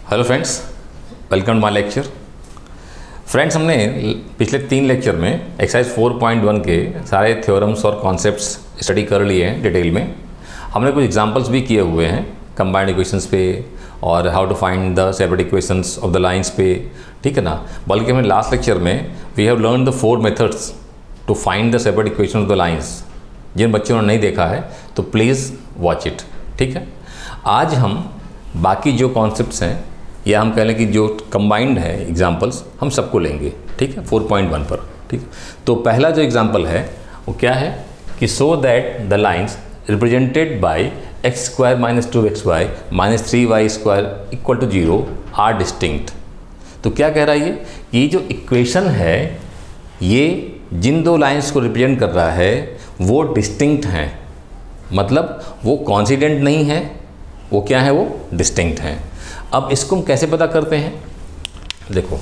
Hello friends, welcome to my lecture. Friends, हमने पिछले 3 lecture में एक्सरसाइज 4.1 के सारे थ्योरम्स और कॉन्सेप्ट्स स्टडी कर लिए हैं डिटेल में। हमने कुछ एग्जांपल्स भी किए हुए हैं कंबाइंड इक्वेशंस पे और how to find the separate equations of the lines पे, ठीक है ना। बल्कि हमने लास्ट लेक्चर में we have learn the 4 methods to find the separate equation of the lines. जिन बच्चों ने नहीं देखा है तो प्लीज़ वॉच इट, ठीक है। आज हम बाकी जो कॉन्सेप्ट्स हैं या हम कह लें कि जो कंबाइंड है एग्जांपल्स, हम सबको लेंगे, ठीक है, 4.1 पर, ठीक है। तो पहला जो एग्जांपल है वो क्या है कि so that the lines represented by x square minus 2xy minus 3y square equal to 0 are distinct. तो क्या कह रहा है ये जो इक्वेशन है ये जिन दो लाइंस को रिप्रेजेंट कर रहा है वो डिस्टिंक्ट हैं, मतलब वो कॉन्सिडेंट नहीं है, वो क्या है, वो डिस्टिंक्ट हैं। अब इसको हम कैसे पता करते हैं? देखो,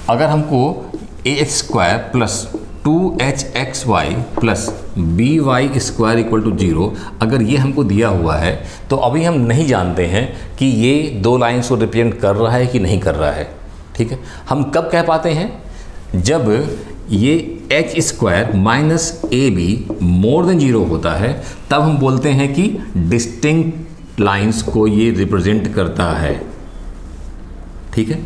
अगर हमको ax square plus 2hxy plus by square equal to 0 अगर ये हमको दिया हुआ है तो अभी हम नहीं जानते हैं कि ये दो लाइंस को रिप्रेजेंट कर रहा है कि नहीं कर रहा है, ठीक है। हम कब कह पाते हैं? जब ये H square minus a b more than 0 होता है, तब हम बोलते हैं कि डिस्टिंक्ट लाइंस को ये रिप्रेजेंट करता है, ठीक है।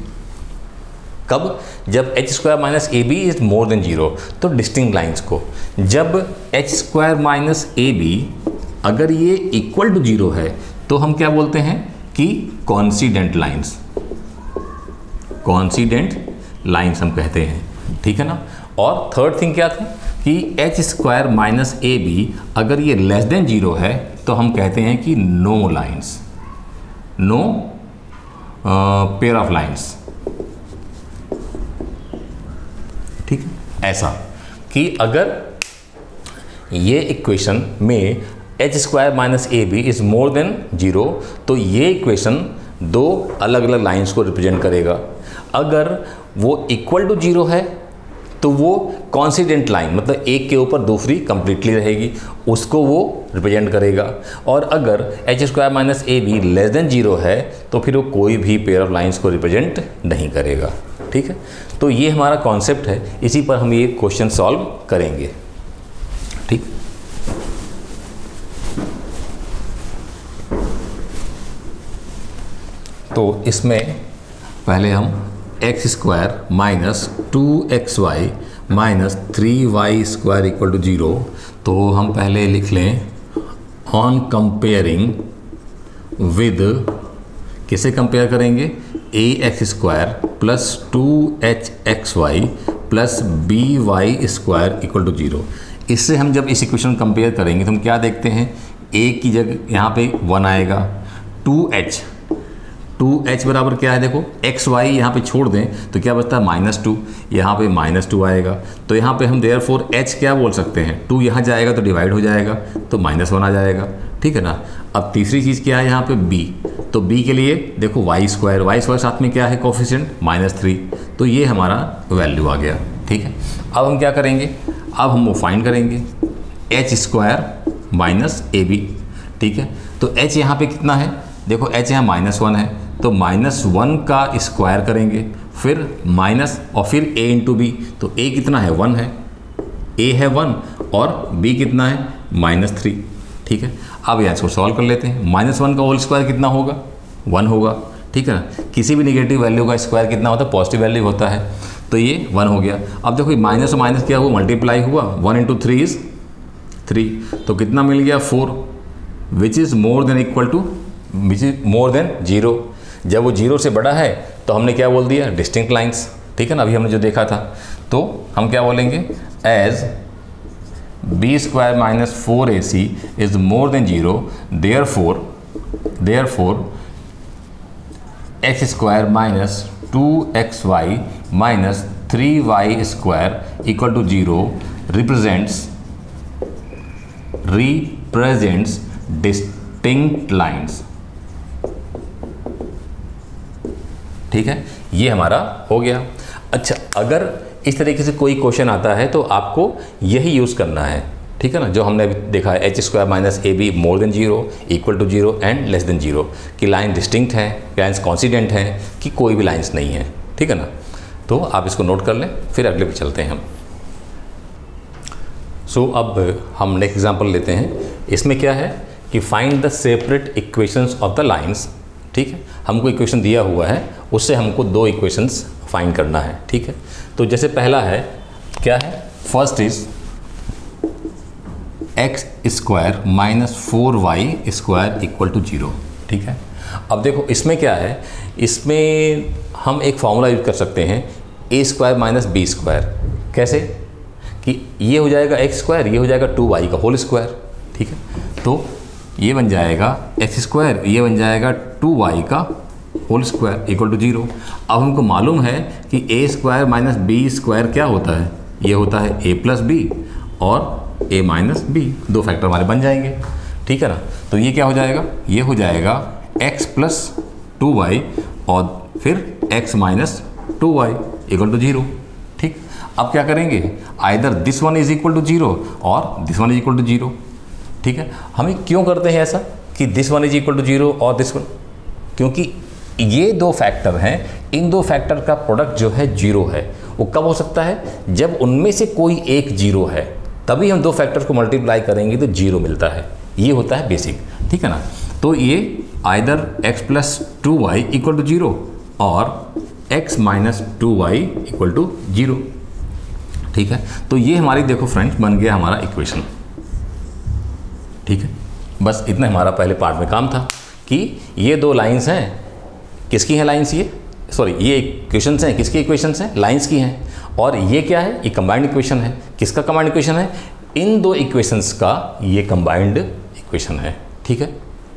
कब? जब h square minus a b is more than 0 तो डिस्टिंक्ट लाइंस को। जब h square minus a b अगर ये इक्वल टू 0 है तो हम क्या बोलते हैं कि कॉन्सिडेंट लाइंस, कॉन्सिडेंट लाइंस हम कहते हैं, ठीक है ना। और थर्ड थिंग क्या था कि h square minus a b अगर ये लेस देन 0 है तो हम कहते हैं कि no lines, no pair of lines, ठीक है। ऐसा कि अगर ये इक्वेशन में h square minus a b is more than 0 तो ये इक्वेशन दो अलग अलग लाइंस को रिप्रेजेंट करेगा। अगर वो इक्वल टू 0 है तो वो कॉन्सिडेंट लाइन, मतलब एक के ऊपर दूसरी कंप्लीटली रहेगी, उसको वो रिप्रेजेंट करेगा। और अगर H square minus a be less than 0 है तो फिर वो कोई भी पेयर ऑफ लाइंस को रिप्रेजेंट नहीं करेगा, ठीक है। तो ये हमारा कॉन्सेप्ट है, इसी पर हम ये क्वेश्चन सॉल्व करेंगे, ठीक। तो इसमें पहले हम x square minus 2xy minus 3y square equal to 0, तो हम पहले लिख लें ऑन कंपेयरिंग विद, किसे कंपेयर करेंगे? ax square plus 2hxy plus by square equal to 0। इससे हम जब इस इक्वेशन कंपेयर करेंगे तो हम क्या देखते हैं, a की जगह यहाँ पे 1 आएगा, 2h बराबर क्या है, देखो xy यहाँ पे छोड़ दें तो क्या बचता है -2, यहाँ पे -2 आएगा। तो यहाँ पे हम देयरफॉर h क्या बोल सकते हैं, 2 यहाँ जाएगा तो डिवाइड हो जाएगा तो -1 आ जाएगा, ठीक है ना। अब तीसरी चीज़ क्या है यहाँ पे b, तो b के लिए देखो y स्क्वायर साथ में क्या है कोफिशिएंट -3, तो ये हमारा वैल्यू आ गया, ठीक है। अब हम क्या करेंगे, अब हम वो फाइंड करेंगे h square minus a b, ठीक है। तो h यहाँ पे कितना है, देखो h यहाँ -1 है तो -1 का स्क्वायर करेंगे, फिर माइनस और फिर a इंटू बी, तो a कितना है, 1 है, a है 1 और b कितना है -3, ठीक है। अब यहाँ इसको सॉल्व कर लेते हैं। -1 का होल स्क्वायर कितना होगा, 1 होगा, ठीक है ना। किसी भी नेगेटिव वैल्यू का स्क्वायर कितना होता है, पॉजिटिव वैल्यू होता है, तो ये 1 हो गया। अब देखो माइनस और माइनस क्या हुआ, मल्टीप्लाई हुआ, 1 इंटू 3 इज 3, तो कितना मिल गया 4, which is more than equal to, which is more than 0। जब वो 0 से बड़ा है तो हमने क्या बोल दिया, डिस्टिंक्ट लाइंस, ठीक है ना। अभी हमने जो देखा था, तो हम क्या बोलेंगे, as b square minus 4ac is more than 0 therefore x square minus 2xy minus 3y square equal to 0 represents distinct lines, ठीक है। ये हमारा हो गया। अच्छा, अगर इस तरीके से कोई क्वेश्चन आता है तो आपको यही यूज़ करना है, ठीक है ना, जो हमने अभी देखा है h square minus a b more than zero, equal to zero and less than zero, कि लाइन डिस्टिंक्ट है, लाइन्स कॉन्सिडेंट हैं, कि कोई भी लाइन्स नहीं है। ठीक है ना, तो आप इसको नोट कर लें, फिर अगले पे चलते हैं हम। सो अब हम नेक्स्ट एग्जांपल लेते हैं। इसमें क्या है कि find the separate equations of the lines. ठीक है, हमको इक्वेशन दिया हुआ है, उससे हमको दो इक्वेशंस फाइंड करना है। ठीक है, तो जैसे पहला है क्या है, first is x square minus 4y square equal to 0। ठीक है, अब देखो इसमें क्या है, इसमें हम एक फॉर्मूला यूज कर सकते हैं, ए स्क्वायर माइनस बी स्क्वायर। कैसे कि ये हो जाएगा एक्स स्क्वायर, ये हो जाएगा 2y का होल स्क्वायर। ठीक है, तो ये बन जाएगा एक्स स्क्वायर, ये बन जाएगा 2y का होल स्क्वायर इक्वल टू 0। अब हमको मालूम है कि ए स्क्वायर माइनस बी स्क्वायर क्या होता है, ये होता है ए प्लस बी और ए माइनस बी, दो फैक्टर हमारे बन जाएंगे। ठीक है ना, तो ये क्या हो जाएगा, ये हो जाएगा x प्लस 2y और फिर x minus 2y equal to 0। ठीक, अब क्या करेंगे, either this one is equal to 0 और this one is equal to 0। ठीक है, हम क्यों करते हैं ऐसा कि this one is equal to 0 और दिस वन, क्योंकि ये दो फैक्टर हैं, इन दो फैक्टर का प्रोडक्ट जो है 0 है। वो कब हो सकता है, जब उनमें से कोई एक 0 है, तभी हम दो फैक्टर को मल्टीप्लाई करेंगे तो 0 मिलता है। ये होता है बेसिक। ठीक है ना, तो ये either x plus 2y equal to 0 और x minus 2y equal to 0। ठीक है, तो ये हमारी देखो फ्रेंड्स बन गया हमारा इक्वेशन। ठीक है, बस इतना हमारा पहले पार्ट में काम था कि ये दो लाइंस हैं, किसकी हैं लाइंस, ये सॉरी ये इक्वेशंस हैं, किसकी इक्वेशंस हैं, लाइंस की हैं। और ये क्या है, ये कंबाइंड इक्वेशन है। किसका कंबाइंड इक्वेशन है, इन दो इक्वेशंस का ये कंबाइंड इक्वेशन है। ठीक है,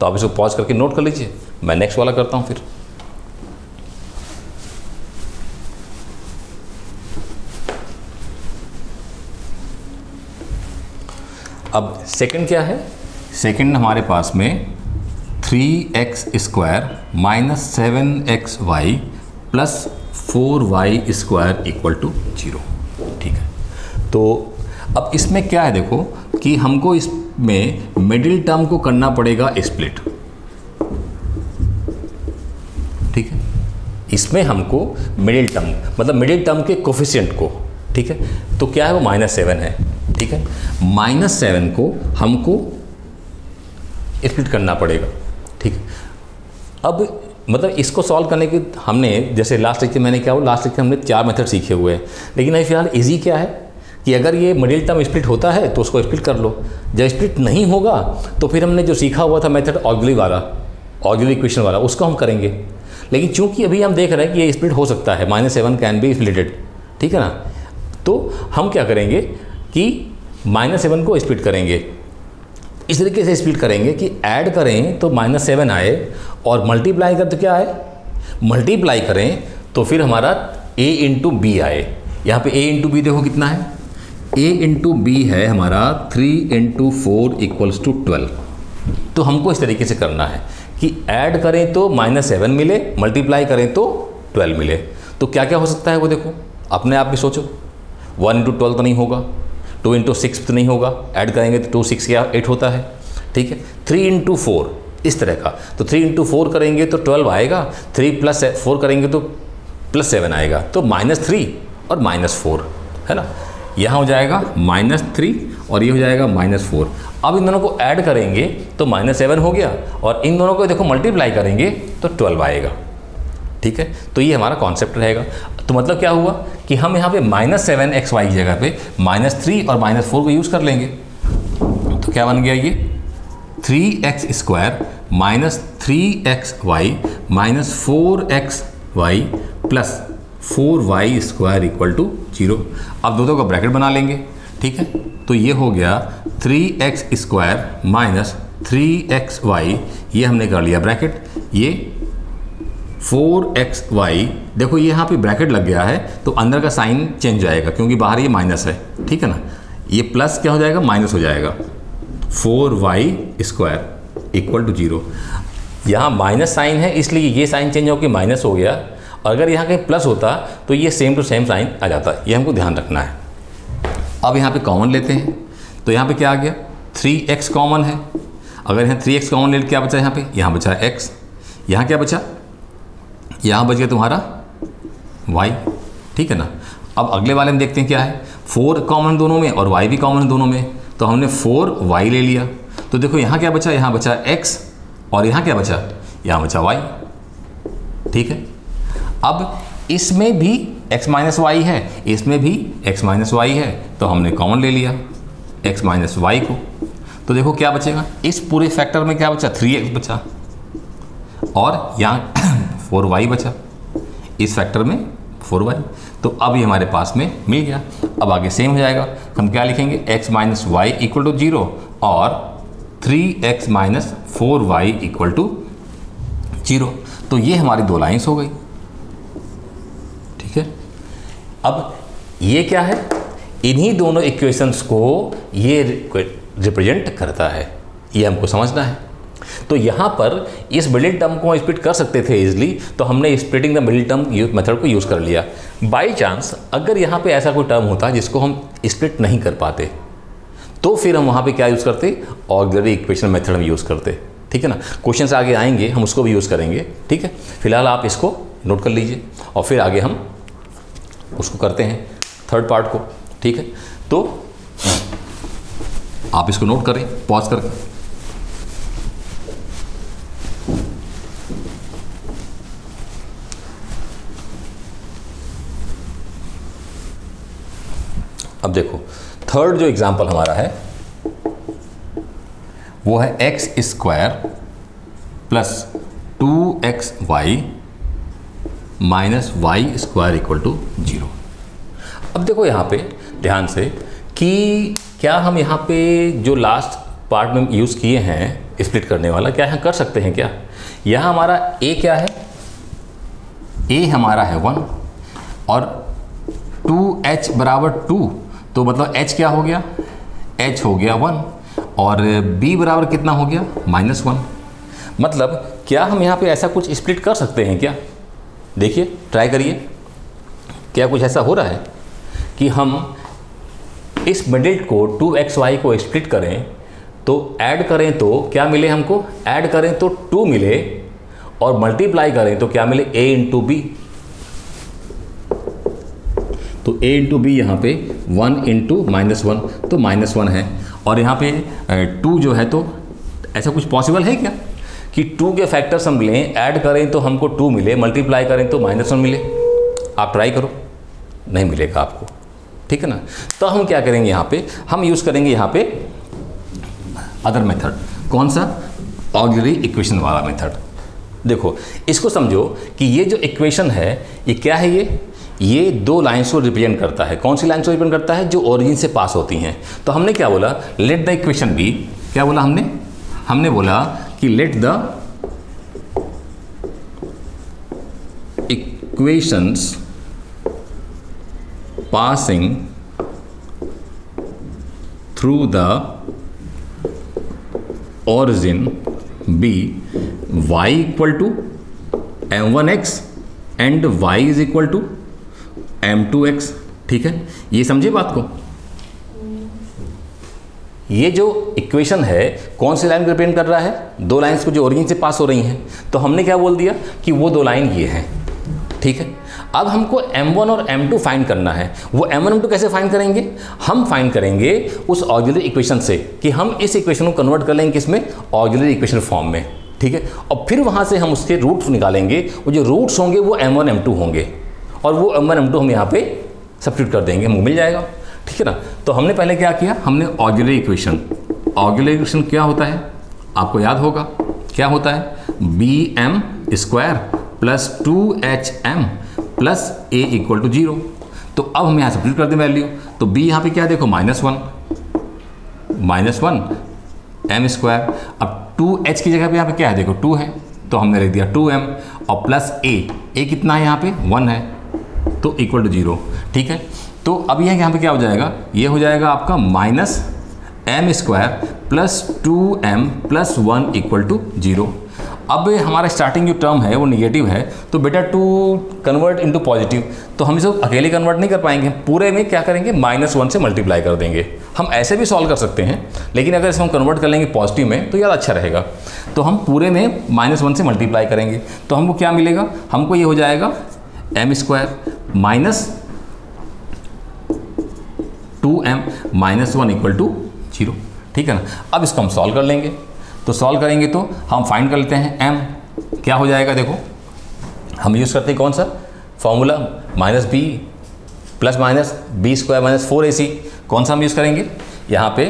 तो आप इसको पॉज करके नोट कर लीजिए, मैं नेक्स्ट वाला करता हूँ फिर। अब सेकंड क्या है, सेकंड हमारे पास में 3x square minus 7xy plus 4y square equal to 0। ठीक है, तो अब इसमें क्या है, देखो कि हमको इसमें मिडिल टर्म को करना पड़ेगा स्प्लिट। ठीक है, इसमें हमको मिडिल टर्म मतलब मिडिल टर्म के कोफिशिएंट को, ठीक है, तो क्या है वो -7 है। ठीक है, -7 को हमको स्प्लिट करना पड़ेगा। ठीक है, अब मतलब इसको सॉल्व करने के हमने जैसे लास्ट लेक्चर मैंने क्या हुआ, लास्ट लेक्चर हमने 4 मेथड सीखे हुए हैं, लेकिन अभी फिलहाल इजी क्या है कि अगर ये मिडिल टर्म स्प्लिट होता है तो उसको स्प्लिट कर लो, जब स्प्लिट नहीं होगा तो फिर हमने जो सीखा हुआ था मेथड ऑक्सिलरी वाला, ऑक्सिलरी इक्वेशन वाला, उसको हम करेंगे। लेकिन चूंकि अभी हम देख रहे हैं कि ये स्प्लिट हो सकता है, -7 कैन बी स्प्लिटेड। ठीक है ना, तो हम क्या करेंगे कि -7 को स्प्लिट करेंगे, इस तरीके से स्प्लिट करेंगे कि ऐड करें तो -7 आए और मल्टीप्लाई कर तो क्या आए, मल्टीप्लाई करें तो फिर हमारा a इंटू बी आए। यहाँ पे a इंटू बी देखो कितना है, a इंटू बी है हमारा 3 इंटू 4 इक्वल्स टू 12। तो हमको इस तरीके से करना है कि ऐड करें तो -7 मिले, मल्टीप्लाई करें तो 12 मिले। तो क्या क्या हो सकता है वो देखो, अपने आप भी सोचो। 1 इंटू 12 तो नहीं होगा, 2 इंटू 6 तो नहीं होगा, ऐड करेंगे तो 2 6 या 8 होता है। ठीक है, 3 इंटू 4 इस तरह का, तो 3 इंटू 4 करेंगे तो 12 आएगा, 3 प्लस 4 करेंगे तो +7 आएगा, तो -3 और -4 है ना। यहाँ हो जाएगा -3 और ये हो जाएगा -4। अब इन दोनों को ऐड करेंगे तो -7 हो गया और इन दोनों को देखो मल्टीप्लाई करेंगे तो 12 आएगा। ठीक है, तो ये हमारा कॉन्सेप्ट रहेगा। तो मतलब क्या हुआ कि हम यहाँ पे -7xy की जगह पे -3 और -4 को यूज़ कर लेंगे। तो क्या बन गया ये 3x square minus 3xy minus 4xy plus 4y square equal to 0। अब दोनों का ब्रैकेट बना लेंगे। ठीक है, तो ये हो गया 3x स्क्वायर माइनस 3xy, ये हमने कर लिया ब्रैकेट, ये 4xy, देखो ये यहाँ पे ब्रैकेट लग गया है तो अंदर का साइन चेंज जाएगा क्योंकि बाहर ये माइनस है। ठीक है ना, ये प्लस क्या हो जाएगा, माइनस हो जाएगा, 4y स्क्वायर इक्वल टू 0। यहाँ माइनस साइन है इसलिए ये साइन चेंज होकर माइनस हो गया, और अगर यहाँ कहीं प्लस होता तो ये सेम टू सेम साइन आ जाता, ये हमको ध्यान रखना है। अब यहाँ पे कॉमन लेते हैं, तो यहाँ पे क्या आ गया, 3x कॉमन है। अगर यहाँ 3x कॉमन ले क्या बचा, यहाँ बचा x, यहाँ क्या बचा, यहाँ बच गया तुम्हारा y, ठीक है ना। अब अगले वाले में देखते हैं क्या है, 4 कॉमन दोनों में और y भी कॉमन दोनों में, तो हमने 4y ले लिया। तो देखो यहाँ क्या बचा, यहाँ बचा x और यहाँ क्या बचा, यहाँ बचा y, ठीक है। अब इसमें भी x माइनस वाई है, इसमें भी x माइनस वाई है, तो हमने कॉमन ले लिया x माइनस वाई को। तो देखो क्या बचेगा, इस पूरे फैक्टर में क्या बचा, 3x बचा और यहाँ 4y बचा, इस फैक्टर में 4y। तो अब ये हमारे पास में मिल गया। अब आगे सेम हो जाएगा, हम क्या लिखेंगे, x minus y equal to 0 और 3x minus 4y equal to 0। तो ये हमारी 2 लाइन्स हो गई, ठीक है। अब ये क्या है, इन्हीं दोनों इक्वेशंस को ये रिप्रेजेंट करता है, ये हमको समझना है। तो यहाँ पर इस मिडिल टर्म को स्प्लिट कर सकते थे इजीली, तो हमने splitting the middle term method को यूज़ कर लिया। बाई चांस अगर यहाँ पे ऐसा कोई टर्म होता जिसको हम स्प्लिट नहीं कर पाते, तो फिर हम वहाँ पे क्या यूज़ करते, ऑक्सिलरी इक्वेशन मेथड में यूज़ करते, ठीक है ना। क्वेश्चन आगे आएंगे, हम उसको भी यूज़ करेंगे, ठीक है। फिलहाल आप इसको नोट कर लीजिए और फिर आगे हम उसको करते हैं थर्ड पार्ट को, ठीक है। तो आप इसको नोट करें पॉज करके। अब देखो थर्ड जो एग्जांपल हमारा है वो है x square plus 2xy minus y square equal to 0। अब देखो यहाँ पे ध्यान से कि क्या हम यहाँ पे जो लास्ट पार्ट में यूज़ किए हैं स्प्लिट करने वाला, क्या यहाँ कर सकते हैं क्या। यहाँ हमारा a क्या है, a हमारा है 1 और 2h बराबर 2, तो मतलब h क्या हो गया, h हो गया 1 और b बराबर कितना हो गया, -1। मतलब क्या हम यहाँ पे ऐसा कुछ स्प्लिट कर सकते हैं क्या, देखिए ट्राई करिए। क्या कुछ ऐसा हो रहा है कि हम इस मिडिल को 2xy को स्प्लिट करें तो ऐड करें तो क्या मिले हमको, ऐड करें तो 2 मिले और मल्टीप्लाई करें तो क्या मिले, a इंटू बी। तो a इंटू बी यहाँ पे 1 इंटू -1 तो -1 है और यहाँ पे 2 जो है, तो ऐसा कुछ पॉसिबल है क्या कि 2 के फैक्टर्स हम लें, ऐड करें तो हमको 2 मिले, मल्टीप्लाई करें तो -1 मिले। आप ट्राई करो, नहीं मिलेगा आपको, ठीक है ना। तो हम क्या करेंगे, यहाँ पे हम यूज़ करेंगे यहाँ पे अदर मेथड। कौन सा, ऑक्सिलरी इक्वेशन वाला मेथड। देखो इसको समझो कि ये जो इक्वेशन है ये क्या है, ये 2 लाइन्स को रिप्रेजेंट करता है। कौन सी लाइन्स को रिप्रेजेंट करता है, जो ओरिजिन से पास होती हैं। तो हमने क्या बोला, लेट द इक्वेशन बी, क्या बोला हमने बोला कि let the equations passing through the origin be y equal to m1x and y is equal to m2x। ठीक है, ये समझे बात को। ये जो इक्वेशन है कौन सी लाइन रिप्रेजेंट कर रहा है, 2 लाइन्स को जो ओरिजिन से पास हो रही हैं। तो हमने क्या बोल दिया कि वो 2 लाइन ये हैं, ठीक है। अब हमको m1 और m2 फाइंड करना है। वो m1 m2 कैसे फाइंड करेंगे, हम फाइंड करेंगे उस ऑक्सिलरी इक्वेशन से कि हम इस इक्वेशन को कन्वर्ट कर लेंगे किसमें, ऑक्सिलरी इक्वेशन फॉर्म में, ठीक है। और फिर वहाँ से हम उसके रूट्स निकालेंगे, वो जो रूट्स होंगे वो m1 m2 होंगे और वो m1 m2 हम यहाँ पे सब्स्टिट्यूट कर देंगे, हमको मिल जाएगा, ठीक है ना। तो हमने पहले क्या किया, हमने ऑक्सिलरी इक्वेशन क्या होता है आपको याद होगा, क्या होता है, bm square plus 2hm plus a equal to 0। तो अब हम यहाँ सब्स्टिट्यूट कर दें वैल्यू, तो b यहाँ पे क्या देखो -1 m स्क्वायर। अब 2h की जगह पे यहाँ पे क्या है, देखो 2 है, तो हमने लिख दिया 2m और प्लस a कितना है यहाँ पे 1 है, तो इक्वल टू 0, ठीक है। तो अब यह यहाँ पे क्या हो जाएगा, ये हो जाएगा आपका -m square plus 2m plus 1 equal to 0। अब हमारा स्टार्टिंग जो टर्म है वो निगेटिव है, तो बेटा टू कन्वर्ट इनटू पॉजिटिव, तो हम इसे अकेले कन्वर्ट नहीं कर पाएंगे, पूरे में क्या करेंगे -1 से मल्टीप्लाई कर देंगे। हम ऐसे भी सॉल्व कर सकते हैं, लेकिन अगर इसे हम कन्वर्ट कर लेंगे पॉजिटिव में तो ज़्यादा अच्छा रहेगा। तो हम पूरे में -1 से मल्टीप्लाई करेंगे, तो हमको क्या मिलेगा, हमको ये हो जाएगा m² minus 2m -1 equal to 0, ठीक है ना। अब इसको हम सॉल्व कर लेंगे, तो सॉल्व करेंगे तो हम फाइंड कर लेते हैं m क्या हो जाएगा। देखो हम यूज़ करते हैं कौन सा formula, -b plus minus b² - 4ac, कौन सा हम यूज़ करेंगे यहाँ पे,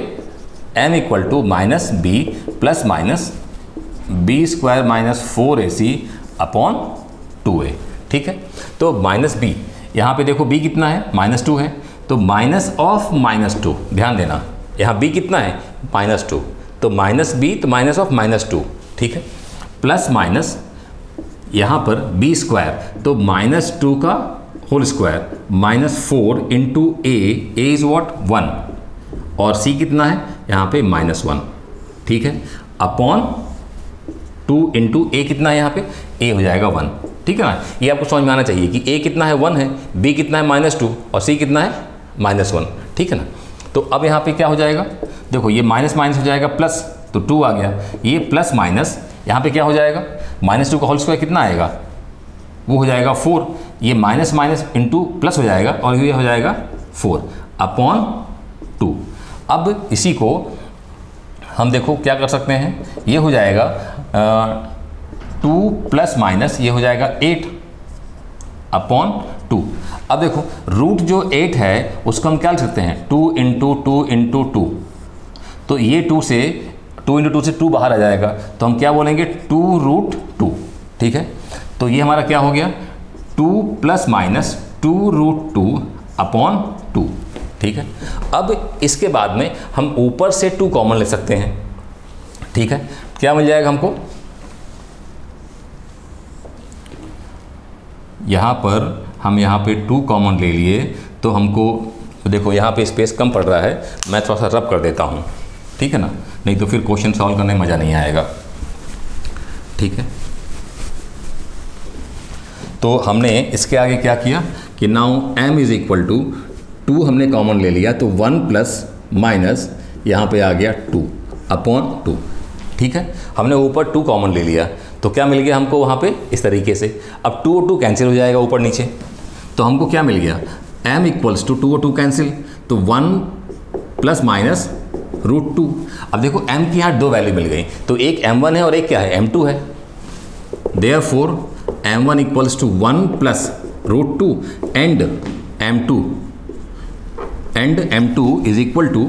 m equal to -b plus minus b² - 4ac upon 2a, ठीक है। तो -b, यहाँ पे देखो b कितना है, -2 है, तो माइनस ऑफ -2, ध्यान देना यहाँ b कितना है -2, तो -b तो माइनस ऑफ -2, ठीक है, प्लस माइनस यहाँ पर b², तो -2 का whole square -4 into a is what 1, और c कितना है यहाँ पे -1, ठीक है, अपॉन 2 इंटू a कितना है यहाँ पे, a हो जाएगा 1, ठीक है ना। ये आपको समझ में आना चाहिए कि a कितना है 1 है, b कितना है -2 और c कितना है -1, ठीक है ना। तो अब यहाँ पे क्या हो जाएगा, देखो ये माइनस माइनस हो जाएगा प्लस, तो 2 आ गया, ये प्लस माइनस यहाँ पे क्या हो जाएगा, -2 का होल स्क्वायर कितना आएगा, वो हो जाएगा 4, ये माइनस माइनस इंटू प्लस हो जाएगा और ये हो जाएगा 4 अपॉन 2। अब इसी को हम देखो क्या कर सकते हैं, ये हो जाएगा 2 प्लस माइनस ये हो जाएगा 8 अपॉन 2। अब देखो रूट जो 8 है उसको हम क्या लिख सकते हैं, 2 इंटू 2 इंटू 2, तो ये 2 से 2 इंटू 2 से 2 बाहर आ जाएगा, तो हम क्या बोलेंगे 2√2, ठीक है। तो ये हमारा क्या हो गया 2 प्लस माइनस 2√2 अपॉन 2, ठीक है। अब इसके बाद में हम ऊपर से 2 कॉमन ले सकते हैं, ठीक है। क्या मिल जाएगा हमको, यहाँ पर हम यहाँ पे 2 कॉमन ले लिए, तो हमको देखो यहाँ पे स्पेस कम पड़ रहा है, मैं थोड़ा सा रब कर देता हूँ, ठीक है ना, नहीं तो फिर क्वेश्चन सॉल्व करने में मज़ा नहीं आएगा, ठीक है। तो हमने इसके आगे क्या किया कि now m is equal to 2 हमने कॉमन ले लिया, तो 1 प्लस माइनस यहाँ पे आ गया 2 अपॉन 2, ठीक है। हमने ऊपर 2 कॉमन ले लिया, तो क्या मिल गया हमको वहाँ पे इस तरीके से। अब 2 और 2 कैंसिल हो जाएगा ऊपर नीचे, तो हमको क्या मिल गया m इक्वल्स टू 2 और 2 कैंसिल, तो 1 प्लस माइनस √2। अब देखो m की यहाँ 2 वैल्यू मिल गई, तो एक m1 है और एक क्या है m2 है, therefore m1 equals to 1 plus √2 and m2 is equal to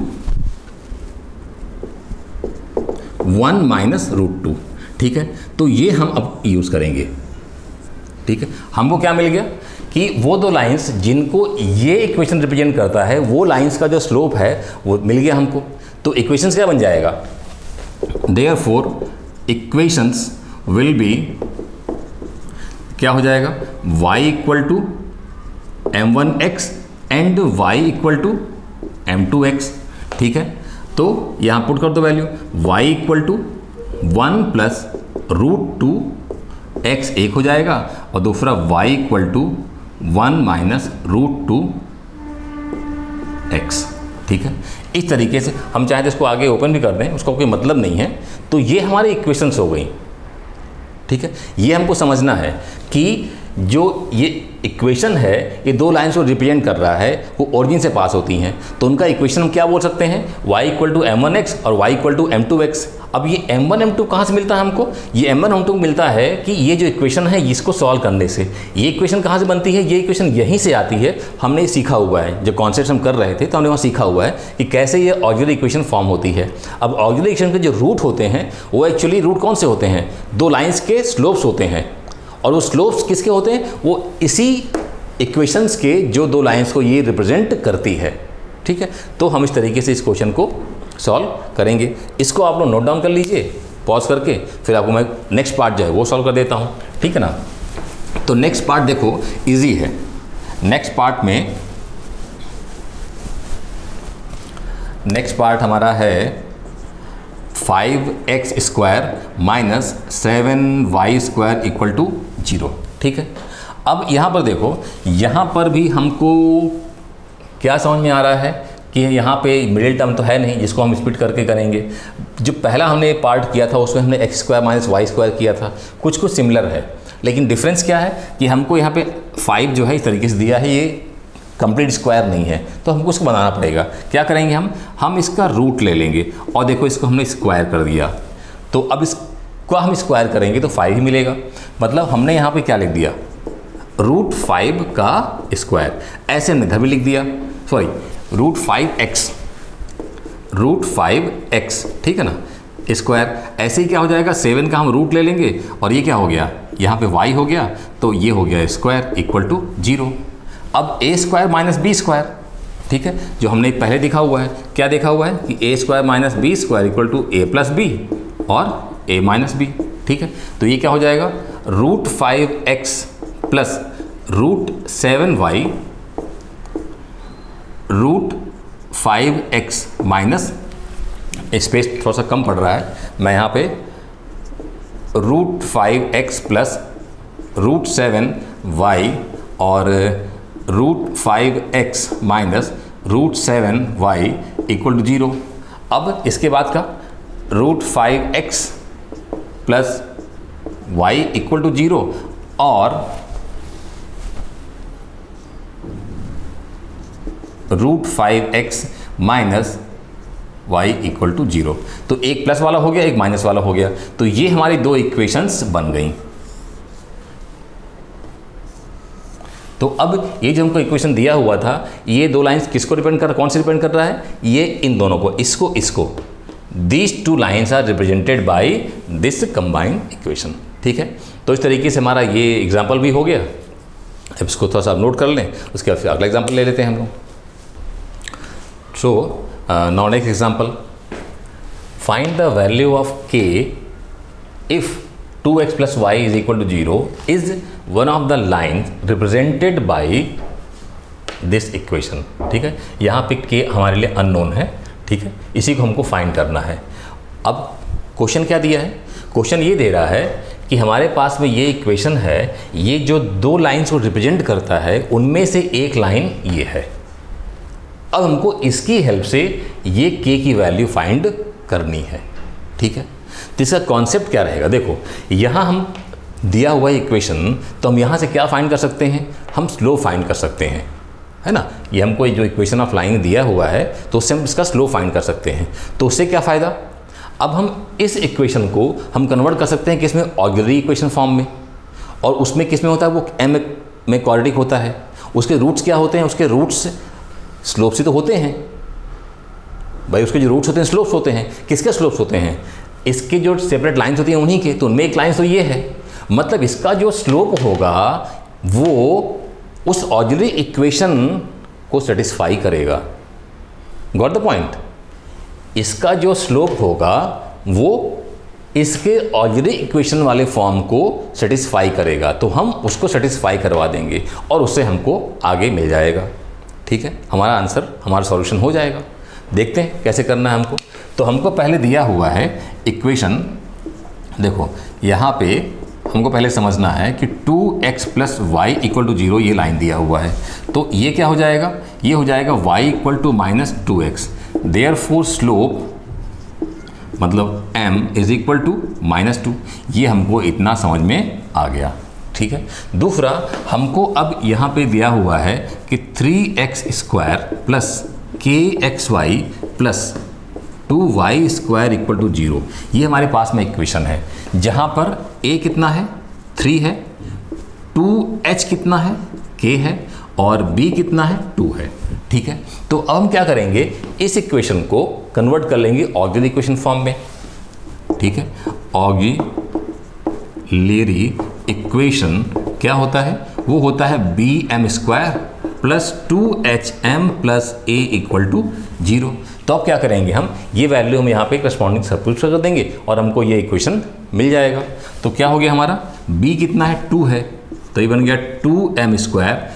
1 minus √2, ठीक है। तो ये हम अब यूज़ करेंगे, ठीक है। हमको क्या मिल गया कि वो 2 लाइंस जिनको ये इक्वेशन रिप्रेजेंट करता है, वो लाइंस का जो स्लोप है वो मिल गया हमको। तो इक्वेशंस क्या बन जाएगा, देयरफॉर इक्वेशंस विल बी क्या हो जाएगा, y equal to m1x and y equal to m2x, ठीक है। तो यहाँ पुट कर दो value, y equal to 1 plus √2x एक हो जाएगा और दूसरा y equal to 1 minus √2x, ठीक है। इस तरीके से हम चाहे तो इसको आगे ओपन भी कर दें, उसका कोई मतलब नहीं है। तो ये हमारी इक्वेशंस हो गई, ठीक है। ये हमको समझना है कि जो ये इक्वेशन है ये 2 लाइंस को रिप्रेजेंट कर रहा है, वो ओरिजिन से पास होती हैं, तो उनका इक्वेशन हम क्या बोल सकते हैं, y इक्वल टू m1x और y इक्वल टू m2x। अब ये m1 m2 कहाँ से मिलता है हमको, ये m1 m2 मिलता है कि ये जो इक्वेशन है इसको सॉल्व करने से। ये इक्वेशन कहाँ से बनती है, ये इक्वेशन यहीं से आती है। हमने सीखा हुआ है, जो कॉन्सेप्ट हम कर रहे थे तो हमने वहाँ सीखा हुआ है कि कैसे ये ऑक्सिलरी इक्वेशन फॉर्म होती है। अब ऑक्सिलरी इक्वेशन के जो रूट होते हैं वो एक्चुअली रूट कौन से होते हैं, 2 लाइन्स के स्लोप्स होते हैं, और वो स्लोप्स किसके होते हैं, वो इसी इक्वेशंस के जो 2 लाइंस को ये रिप्रेजेंट करती है, ठीक है। तो हम इस तरीके से इस क्वेश्चन को सॉल्व करेंगे। इसको आप लोग नोट डाउन कर लीजिए पॉज करके, फिर आपको मैं नेक्स्ट पार्ट जो है वो सॉल्व कर देता हूँ, ठीक है ना। तो नेक्स्ट पार्ट देखो इजी है। नेक्स्ट पार्ट हमारा है 5x square minus 7y square equal to 0। ठीक है, अब यहाँ पर देखो, यहाँ पर भी हमको क्या समझ में आ रहा है कि यहाँ पे मिडिल टर्म तो है नहीं जिसको हम स्प्लिट करके करेंगे। जो पहला हमने पार्ट किया था उसमें हमने x square minus y square किया था, कुछ कुछ सिमिलर है, लेकिन डिफरेंस क्या है कि हमको यहाँ पे 5 जो है इस तरीके से दिया है, ये कंप्लीट स्क्वायर नहीं है, तो हमको उसको बनाना पड़ेगा। क्या करेंगे हम इसका रूट ले लेंगे और देखो इसको हमने स्क्वायर कर दिया, तो अब इसको हम स्क्वायर करेंगे तो 5 ही मिलेगा। मतलब हमने यहाँ पे क्या लिख दिया, √5 का स्क्वायर, ऐसे हमने इधर भी लिख दिया, सॉरी √5x, ठीक है ना, स्क्वायर। ऐसे ही क्या हो जाएगा, 7 का हम रूट ले लेंगे और ये क्या हो गया, यहाँ पे y हो गया, तो ये हो गया स्क्वायर इक्वल टू 0। अब a square minus b square, ठीक है, जो हमने पहले देखा हुआ है, क्या देखा हुआ है कि a square minus b square equal to a plus b और a माइनस बी। ठीक है, तो ये क्या हो जाएगा, √5x plus √7y √5x minus, space थोड़ा सा कम पड़ रहा है, मैं यहाँ पे √5x प्लस √7y और √5x minus √7y equal to 0। अब इसके बाद का √5x plus y equal to 0 और √5x minus y equal to 0। तो एक प्लस वाला हो गया, एक माइनस वाला हो गया, तो ये हमारी दो इक्वेशंस बन गई। तो अब ये जो हमको इक्वेशन दिया हुआ था, ये दो लाइंस किसको डिपेंड कर रहा है, कौन से डिपेंड कर रहा है, ये इन दोनों को, इसको these two lines are represented by this combined equation. ठीक है, तो इस तरीके से हमारा ये एग्जाम्पल भी हो गया। अब इसको थोड़ा सा नोट कर लें, उसके बाद फिर अगला एग्जाम्पल ले लेते हैं हम लोग। सो now next example, find the value of k if 2x plus y is equal to 0 is one of the lines represented by this equation। ठीक है, यहाँ पे k हमारे लिए अननोन है, ठीक है, इसी को हमको फाइंड करना है। अब क्वेश्चन क्या दिया है, क्वेश्चन ये दे रहा है कि हमारे पास में ये इक्वेशन है, ये जो दो लाइन्स को रिप्रेजेंट करता है उनमें से एक लाइन ये है। अब हमको इसकी हेल्प से ये k की वैल्यू फाइंड करनी है। ठीक है, तो इसका कॉन्सेप्ट क्या रहेगा, देखो यहाँ हम दिया हुआ इक्वेशन, तो हम यहाँ से क्या फाइंड कर सकते हैं, हम स्लोप फाइंड कर सकते हैं, है ना। ये हमको जो इक्वेशन ऑफ लाइन दिया हुआ है तो उससे हम इसका स्लोप फाइंड कर सकते हैं। तो उससे क्या फ़ायदा, अब हम इस इक्वेशन को हम कन्वर्ट कर सकते हैं किसमें, ऑक्सिलरी इक्वेशन फॉर्म में, और उसमें किसमें होता है, वो m में क्वाड्रेटिक होता है। उसके रूट्स क्या होते हैं, उसके रूट्स स्लोप्स ही तो होते हैं भाई, उसके जो रूट्स होते हैं स्लोप्स होते हैं। किसके स्लोप्स होते हैं, इसके जो सेपरेट लाइंस होती हैं उन्हीं के, तो उनमें एक लाइन तो ये है, मतलब इसका जो स्लोप होगा वो उस ऑक्सिलरी इक्वेशन को सेटिस्फाई करेगा। गॉट द पॉइंट, इसका जो स्लोप होगा वो इसके ऑक्सिलरी इक्वेशन वाले फॉर्म को सेटिस्फाई करेगा, तो हम उसको सेटिस्फाई करवा देंगे और उससे हमको आगे मिल जाएगा। ठीक है, हमारा आंसर, हमारा सॉल्यूशन हो जाएगा। देखते हैं कैसे करना है हमको। तो हमको पहले दिया हुआ है इक्वेशन, देखो यहाँ पे हमको पहले समझना है कि 2x plus Y equal to 0 ये लाइन दिया हुआ है, तो ये क्या हो जाएगा, ये हो जाएगा y equal to minus 2x, therefore slope मतलब m इज इक्वल टू -2। ये हमको इतना समझ में आ गया। ठीक है, दूसरा हमको अब यहाँ पे दिया हुआ है कि 3x square plus kxy plus 2y square equal to 0, ये हमारे पास में इक्वेशन है, जहाँ पर a कितना है 3 है, 2h कितना है k है, और b कितना है 2 है। ठीक है, तो अब हम क्या करेंगे, इस इक्वेशन को कन्वर्ट कर लेंगे ऑक्सिलरी इक्वेशन फॉर्म में। ठीक है, ऑक्सिलरी इक्वेशन क्या होता है, वो होता है bm square plus 2hm plus a equal to 0। तो अब क्या करेंगे, हम ये वैल्यू हम यहाँ पे करस्पॉन्डिंग सब्स्टिट्यूट कर देंगे और हमको ये इक्वेशन मिल जाएगा। तो क्या हो गया हमारा, b कितना है 2 है, तो ये बन गया 2m स्क्वायर,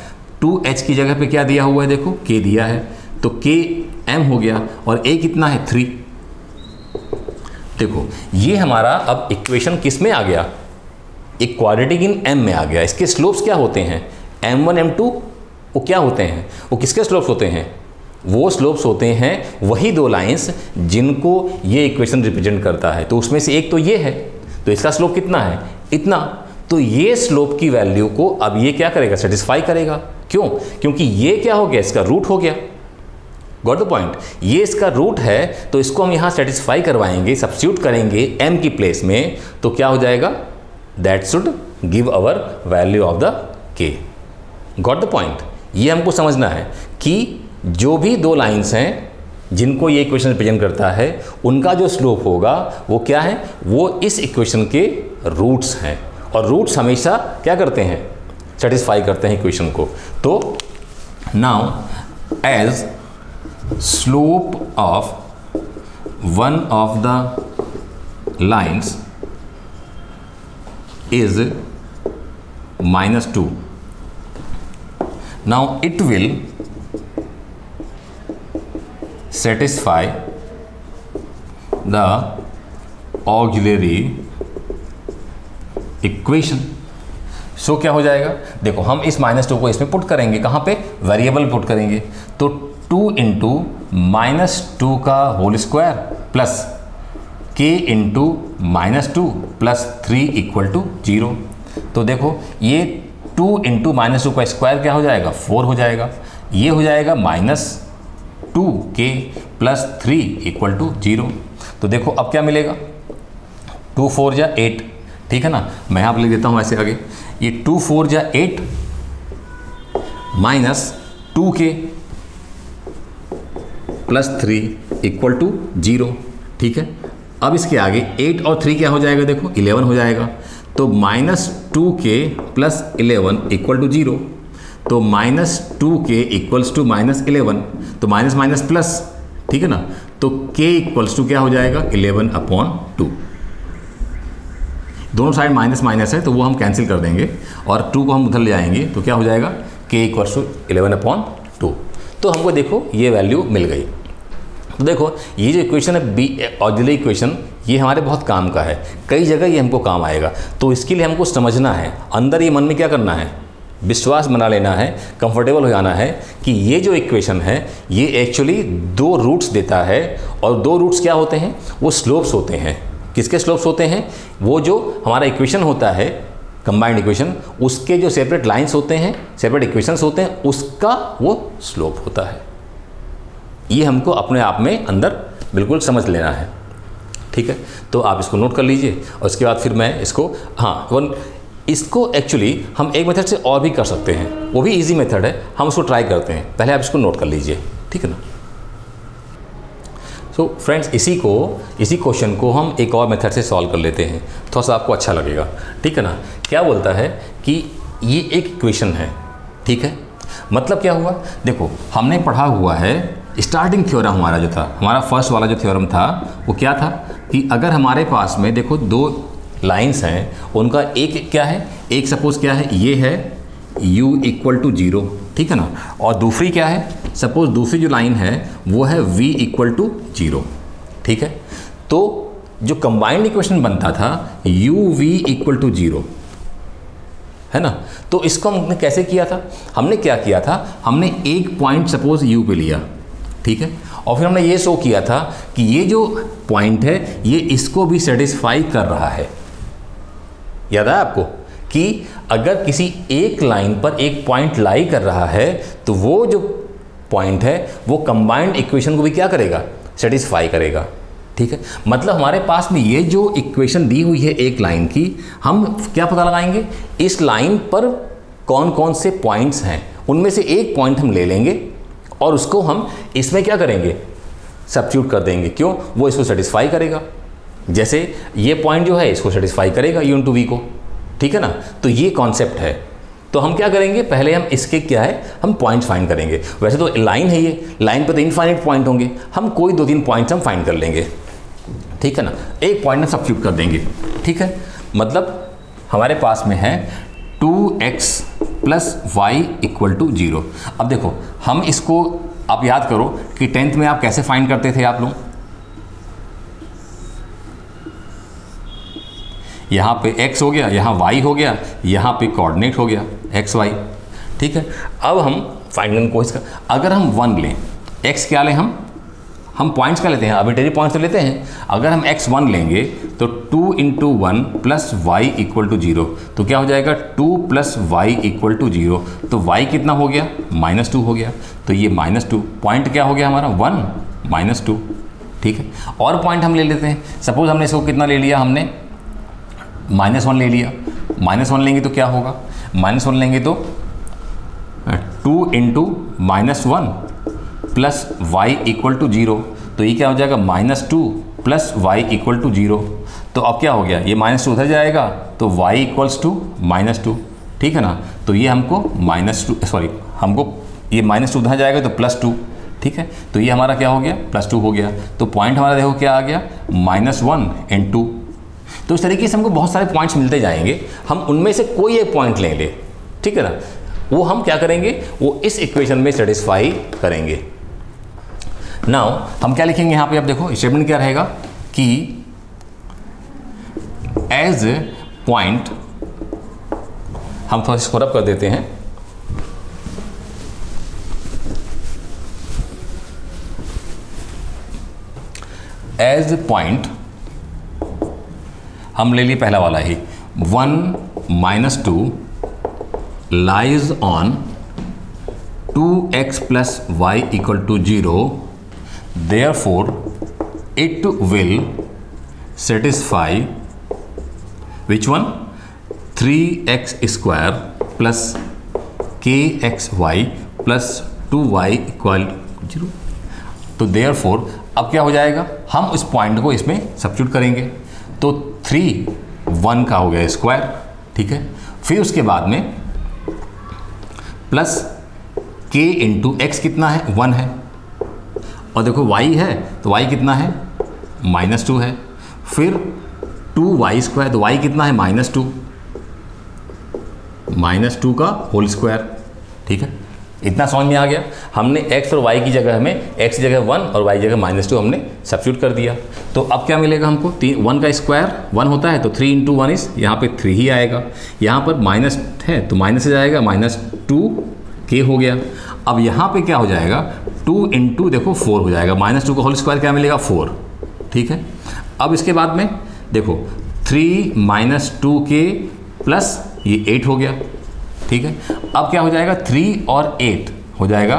2h की जगह पे क्या दिया हुआ है, देखो k दिया है, तो km हो गया, और a कितना है 3, देखो ये हमारा अब इक्वेशन किस में आ गया, एक क्वाड्रेटिक इन m में आ गया। इसके स्लोप्स क्या होते हैं, m1 m2 वो क्या होते हैं, वो किसके स्लोप्स होते हैं, वो स्लोप्स होते हैं वही दो लाइंस जिनको ये इक्वेशन रिप्रेजेंट करता है। तो उसमें से एक तो ये है, तो इसका स्लोप कितना है, इतना। तो ये स्लोप की वैल्यू को अब ये क्या करेगा, सेटिस्फाई करेगा। क्यों, क्योंकि ये क्या हो गया, इसका रूट हो गया। गॉट द पॉइंट, ये इसका रूट है तो इसको हम यहाँ सेटिस्फाई करवाएंगे, सब्स्टिट्यूट करेंगे m की प्लेस में, तो क्या हो जाएगा, that should give our value of the k। Got the point, ये हमको समझना है कि जो भी दो लाइंस हैं जिनको ये इक्वेशन रिप्रेजेंट करता है उनका जो स्लोप होगा वो क्या है, वो इस इक्वेशन के रूट्स हैं। और रूट्स हमेशा क्या करते हैं, सेटिस्फाई करते हैं इक्वेशन को। तो now as slope of one of the lines is -2, now it will satisfy the auxiliary equation। So क्या हो जाएगा, देखो हम इस -2 को इसमें पुट करेंगे, कहाँ पे, वेरिएबल पुट करेंगे। तो 2 इंटू -2 का whole square plus k into -2 plus 3 equal to 0। तो देखो ये 2 इंटू -2 का स्क्वायर क्या हो जाएगा, 4 हो जाएगा। ये हो जाएगा -2k प्लस 3 इक्वल टू 0। तो देखो अब क्या मिलेगा, 2 4 जा 8, ठीक है ना। मैं यहाँ पर लिख देता हूँ ऐसे आगे, ये 2 4 जा 8 minus 2k plus 3 equal to 0, ठीक है। अब इसके आगे 8 और 3 क्या हो जाएगा, देखो 11 हो जाएगा। तो -2k प्लस 11 इक्वल टू 0। तो -2k इक्वल्स टू -11, तो माइनस माइनस प्लस, ठीक है ना। तो k इक्वल्स टू क्या हो जाएगा, 11/2। दोनों साइड माइनस माइनस है तो वो हम कैंसिल कर देंगे और 2 को हम उधर ले जाएंगे, तो क्या हो जाएगा, k इक्वल्स टू 11/2। तो हमको देखो ये वैल्यू मिल गई। तो देखो ये जो इक्वेशन है बी ऑक्सिलरी इक्वेशन, ये हमारे बहुत काम का है, कई जगह ये हमको काम आएगा। तो इसके लिए हमको समझना है, अंदर ये मन में क्या करना है, विश्वास बना लेना है, कंफर्टेबल हो जाना है कि ये जो इक्वेशन है ये एक्चुअली 2 रूट्स देता है। और 2 रूट्स क्या होते हैं, वो स्लोप्स होते हैं। किसके स्लोप्स होते हैं, वो जो हमारा इक्वेशन होता है कंबाइंड इक्वेशन, उसके जो सेपरेट लाइन्स होते हैं, सेपरेट इक्वेशंस होते हैं, उसका वो स्लोप होता है। ये हमको अपने आप में अंदर बिल्कुल समझ लेना है, ठीक है। तो आप इसको नोट कर लीजिए और उसके बाद फिर मैं इसको, इसको एक्चुअली हम एक मेथड से और भी कर सकते हैं, वो भी इजी मेथड है, हम उसको ट्राई करते हैं। पहले आप इसको नोट कर लीजिए, ठीक है ना। सो फ्रेंड्स, इसी क्वेश्चन को हम एक और मेथड से सॉल्व कर लेते हैं, थोड़ा सा आपको अच्छा लगेगा, ठीक है ना। क्या बोलता है कि ये एक इक्वेशन है, ठीक है। मतलब क्या हुआ, देखो हमने पढ़ा हुआ है स्टार्टिंग थ्योरम हमारा जो था, हमारा फर्स्ट वाला जो थ्योरम था वो क्या था कि अगर हमारे पास में देखो 2 लाइंस हैं, उनका एक क्या है, एक सपोज क्या है, ये है u इक्वल टू 0, ठीक है ना। और दूसरी क्या है, सपोज दूसरी जो लाइन है वो है v इक्वल टू 0, ठीक है। तो जो कंबाइंड इक्वेशन बनता था u v इक्वल टू 0, है ना। तो इसको हमने कैसे किया था, हमने क्या किया था, हमने एक पॉइंट सपोज u पे लिया, ठीक है। और फिर हमने ये शो किया था कि ये जो पॉइंट है ये इसको भी सेटिस्फाई कर रहा है। याद है आपको कि अगर किसी एक लाइन पर एक पॉइंट लाई कर रहा है तो वो जो पॉइंट है वो कंबाइंड इक्वेशन को भी क्या करेगा, सेटिस्फाई करेगा, ठीक है। मतलब हमारे पास में ये जो इक्वेशन दी हुई है एक लाइन की, हम क्या पता लगाएंगे, इस लाइन पर कौन कौन से पॉइंट्स हैं, उनमें से एक पॉइंट हम ले लेंगे और उसको हम इसमें क्या करेंगे, सब्स्टिट्यूट कर देंगे। क्यों, वो इसको सेटिस्फाई करेगा। जैसे ये पॉइंट जो है इसको सेटिस्फाई करेगा u इंटू वी को, ठीक है ना। तो ये कॉन्सेप्ट है। तो हम क्या करेंगे, पहले हम इसके क्या है, हम पॉइंट्स फाइंड करेंगे। वैसे तो लाइन है, ये लाइन पर तो इनफाइनाइट पॉइंट होंगे, हम कोई 2-3 पॉइंट्स हम फाइंड कर लेंगे, ठीक है ना। एक पॉइंट में सब्स्टिट्यूट कर देंगे, ठीक है। मतलब हमारे पास में है 2x plus y equal to 0। अब देखो हम इसको, आप याद करो कि 10th में आप कैसे फाइंड करते थे आप लोग, यहाँ पे x हो गया, यहाँ y हो गया, यहाँ पे कोऑर्डिनेट हो गया x y। ठीक है, अब हम फाइंड करने की कोशिश कर, अगर हम 1 लें, x क्या लें, हम पॉइंट्स का लेते हैं, आर्बिट्रेरी पॉइंट्स तो लेते हैं। अगर हम x1 लेंगे तो 2 × 1 + y = 0, तो क्या हो जाएगा 2 + y = 0, तो y कितना हो गया -2 हो गया, तो ये -2 पॉइंट क्या हो गया हमारा 1 -2। ठीक है, और पॉइंट हम ले लेते हैं, सपोज हमने इसको कितना ले लिया, हमने -1 ले लिया। -1 लेंगे तो क्या होगा, -1 लेंगे तो 2 × -1 + y = 0, तो ये क्या हो जाएगा -2 + y = 0। तो अब क्या हो गया, ये -2 उधर जाएगा तो y = -2। ठीक है ना, तो ये हमको हमको ये -2 उधर जाएगा तो +2। ठीक है, तो ये हमारा क्या हो गया +2 हो गया। तो पॉइंट हमारा देखो क्या आ गया -1 × 2। तो इस तरीके से हमको बहुत सारे पॉइंट्स मिलते जाएंगे, हम उनमें से कोई एक पॉइंट ले ले। ठीक है ना, वो हम क्या करेंगे, वो इस इक्वेशन में सेटिस्फाई करेंगे। नाउ हम क्या लिखेंगे यहाँ पे, अब देखो स्टेटमेंट क्या रहेगा कि एज पॉइंट, हम थोड़ा इसको रब कर देते हैं, एज पॉइंट हम ले लिए पहला वाला ही 1 - 2 lies on 2x + y = 0, therefore it will satisfy which one, 3x² + kxy + 2y = 0। तो therefore अब क्या हो जाएगा, हम उस पॉइंट को इसमें सब्स्टिट्यूट करेंगे, तो 3 1 का हो गया स्क्वायर। ठीक है, फिर उसके बाद में प्लस k × x कितना है 1 है, और देखो y है तो y कितना है -2 है, फिर 2y², तो y कितना है -2 का होल स्क्वायर। ठीक है, इतना समझ में आ गया। हमने x और y की जगह में x की जगह 1 और y की जगह -2 हमने सब्स्टिट्यूट कर दिया। तो अब क्या मिलेगा हमको, 1 का स्क्वायर 1 होता है, तो 3 × 1 इस, यहाँ पे 3 ही आएगा, यहाँ पर माइनस है तो माइनस से जाएगा, -2k हो गया। अब यहाँ पे क्या हो जाएगा, 2 × देखो 4 हो जाएगा, -2 का होल स्क्वायर क्या मिलेगा 4। ठीक है, अब इसके बाद में देखो 3 - 2k प्लस ये 8 हो गया। ठीक है, अब क्या हो जाएगा, 3 और 8 हो जाएगा